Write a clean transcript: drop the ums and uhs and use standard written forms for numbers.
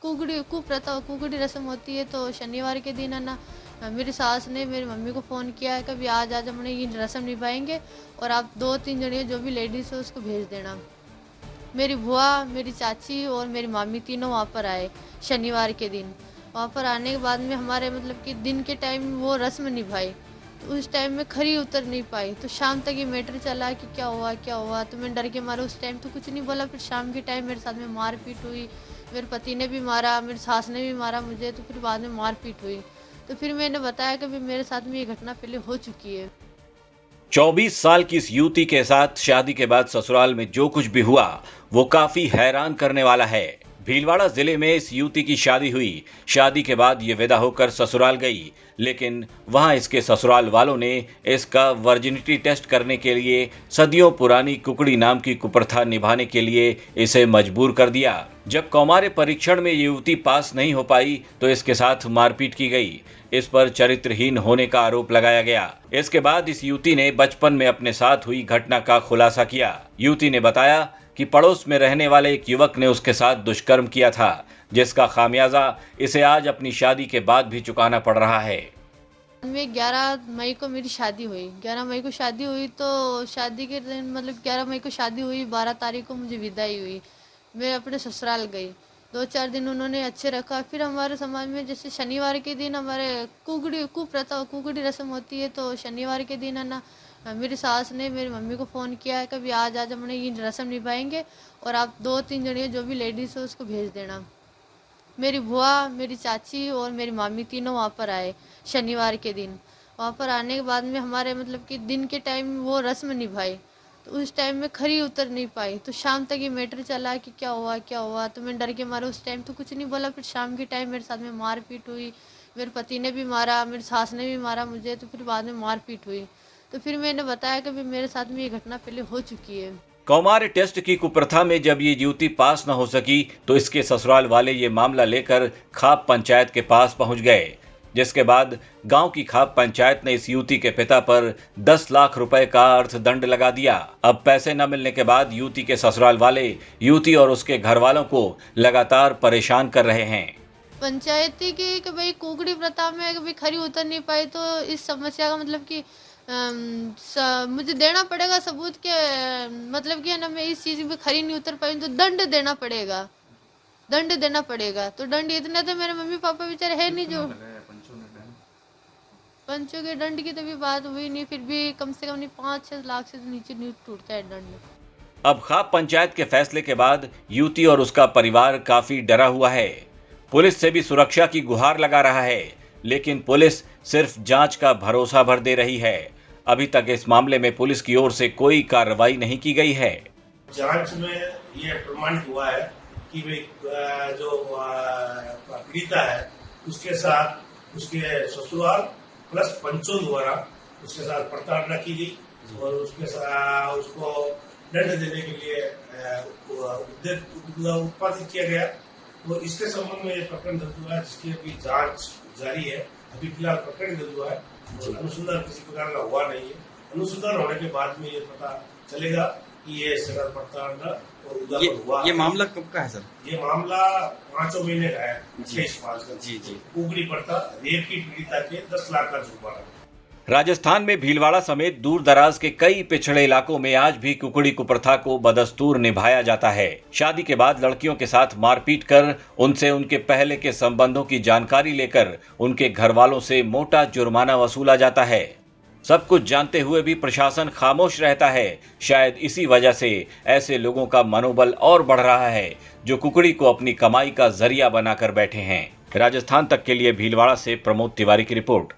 कुकड़ी रस्म होती है। तो शनिवार के दिन है ना, मेरी सास ने मेरी मम्मी को फ़ोन किया है कि अभी आज हम अपने ये रस्म निभाएंगे और आप 2-3 जने जो भी लेडीज़ है उसको भेज देना। मेरी बुआ, मेरी चाची और मेरी मामी तीनों वहाँ पर आए शनिवार के दिन। वहाँ पर आने के बाद में हमारे मतलब कि दिन के टाइम वो रस्म निभाई, तो उस टाइम में खरी उतर नहीं पाई। तो शाम तक ये मैटर चला कि क्या हुआ, तो मैं डर के मारे उस टाइम तो कुछ नहीं बोला। फिर शाम के टाइम मेरे साथ में मारपीट हुई, मेरे पति ने भी मारा, मेरी सास ने भी मारा मुझे। तो फिर बाद में मारपीट हुई। तो फिर मैंने बताया कि मेरे साथ में ये घटना पहले हो चुकी है। 24 साल की इस युवती के साथ शादी के बाद ससुराल में जो कुछ भी हुआ वो काफी हैरान करने वाला है। भीलवाड़ा जिले में इस युवती की शादी हुई। शादी के बाद ये विदा होकर ससुराल गई, लेकिन वहां इसके ससुराल वालों ने इसका वर्जिनिटी टेस्ट करने के लिए सदियों पुरानी कुकड़ी नाम की कुप्रथा निभाने के लिए इसे मजबूर कर दिया। जब कौमार्य परीक्षण में ये युवती पास नहीं हो पाई तो इसके साथ मारपीट की गई। इस पर चरित्रहीन होने का आरोप लगाया गया। इसके बाद इस युवती ने बचपन में अपने साथ हुई घटना का खुलासा किया। युवती ने बताया कि पड़ोस में रहने वाले एक युवक ने उसके साथ दुष्कर्म किया था, जिसका खामियाजा इसे आज अपनी शादी के बाद भी चुकाना पड़ रहा है। मैं 11 मई को मेरी शादी हुई। 11 मई को शादी हुई तो शादी के दिन मतलब 11 मई को शादी हुई, 12 तारीख को मुझे विदाई हुई। मैं अपने ससुराल गई। 2-4 दिन उन्होंने अच्छे रखा। फिर हमारे समाज में जैसे शनिवार के दिन हमारे कुकड़ी रस्म होती है। तो शनिवार के दिन है ना, मेरी सास ने मेरी मम्मी को फ़ोन किया है कि अभी आज हम अपने ये रस्म निभाएंगे और आप 2-3 जने जो भी लेडीज़ है उसको भेज देना। मेरी बुआ, मेरी चाची और मेरी मामी तीनों वहाँ पर आए शनिवार के दिन। वहाँ पर आने के बाद में हमारे मतलब कि दिन के टाइम वो रस्म निभाई, तो उस टाइम में खरी उतर नहीं पाई। तो शाम तक ये मैटर चला कि क्या हुआ, तो मैं डर के मारे उस टाइम तो कुछ नहीं बोला। फिर शाम के टाइम मेरे साथ में मारपीट हुई, मेरे पति ने भी मारा, मेरी सास ने भी मारा मुझे। तो फिर बाद में मारपीट हुई। तो फिर मैंने बताया कि मेरे साथ में ये घटना पहले हो चुकी है। कौमार्य टेस्ट की कुप्रथा में जब ये युवती पास न हो सकी तो इसके ससुराल वाले ये मामला लेकर खाप पंचायत के पास पहुंच गए, जिसके बाद गांव की खाप पंचायत ने इस युवती के पिता पर 10 लाख रुपए का अर्थदंड लगा दिया। अब पैसे न मिलने के बाद युवती के ससुराल वाले युवती और उसके घर वालों को लगातार परेशान कर रहे हैं। पंचायती की कि भाई कुकड़ी प्रथा में कभी खरी उतर नहीं पाई, तो इस समस्या का मतलब कि मुझे देना पड़ेगा सबूत के मतलब कि है ना, मैं इस चीज़ में खरी नहीं उतर पाई तो दंड देना पड़ेगा। तो दंड इतने तो मेरे मम्मी पापा बेचारे है नहीं जो पंचों के दंड की तो भी बात हुई नहीं। फिर भी कम से कम नहीं 5-6 लाख से नीचे नहीं टूटता है दंड। अब खाप पंचायत के फैसले के बाद युवती और उसका परिवार काफी डरा हुआ है। पुलिस से भी सुरक्षा की गुहार लगा रहा है, लेकिन पुलिस सिर्फ जांच का भरोसा भर दे रही है। अभी तक इस मामले में पुलिस की ओर से कोई कार्रवाई नहीं की गई है। जांच में यह प्रमाणित हुआ है कि जो पीड़िता है उसके साथ उसके ससुराल प्लस पंचों द्वारा उसके साथ प्रताड़ना की गई और उसके साथ उसको दंड देने के लिए उत्पादित किया गया। तो इसके संबंध में प्रकरण दर्ज हुआ है, जिसकी अभी जांच जारी है। अभी फिलहाल प्रकरण दर्ज हुआ है, अनुसंधान किसी प्रकार का हुआ नहीं है। अनुसंधान होने के बाद में ये पता चलेगा कि ये सगर प्रताड़ना और उदाहरण हुआ। ये मामला कब का है सर? ये मामला 5 महीने का है, 26 मार्च का। जी। कुकड़ी प्रथा रेप की पीड़िता के 10 लाख का जुर्माना। राजस्थान में भीलवाड़ा समेत दूर दराज के कई पिछड़े इलाकों में आज भी कुकड़ी कुप्रथा को बदस्तूर निभाया जाता है। शादी के बाद लड़कियों के साथ मारपीट कर उनसे उनके पहले के संबंधों की जानकारी लेकर उनके घर वालों से मोटा जुर्माना वसूला जाता है। सब कुछ जानते हुए भी प्रशासन खामोश रहता है। शायद इसी वजह से ऐसे लोगों का मनोबल और बढ़ रहा है जो कुकड़ी को अपनी कमाई का जरिया बनाकर बैठे हैं। राजस्थान तक के लिए भीलवाड़ा से प्रमोद तिवारी की रिपोर्ट।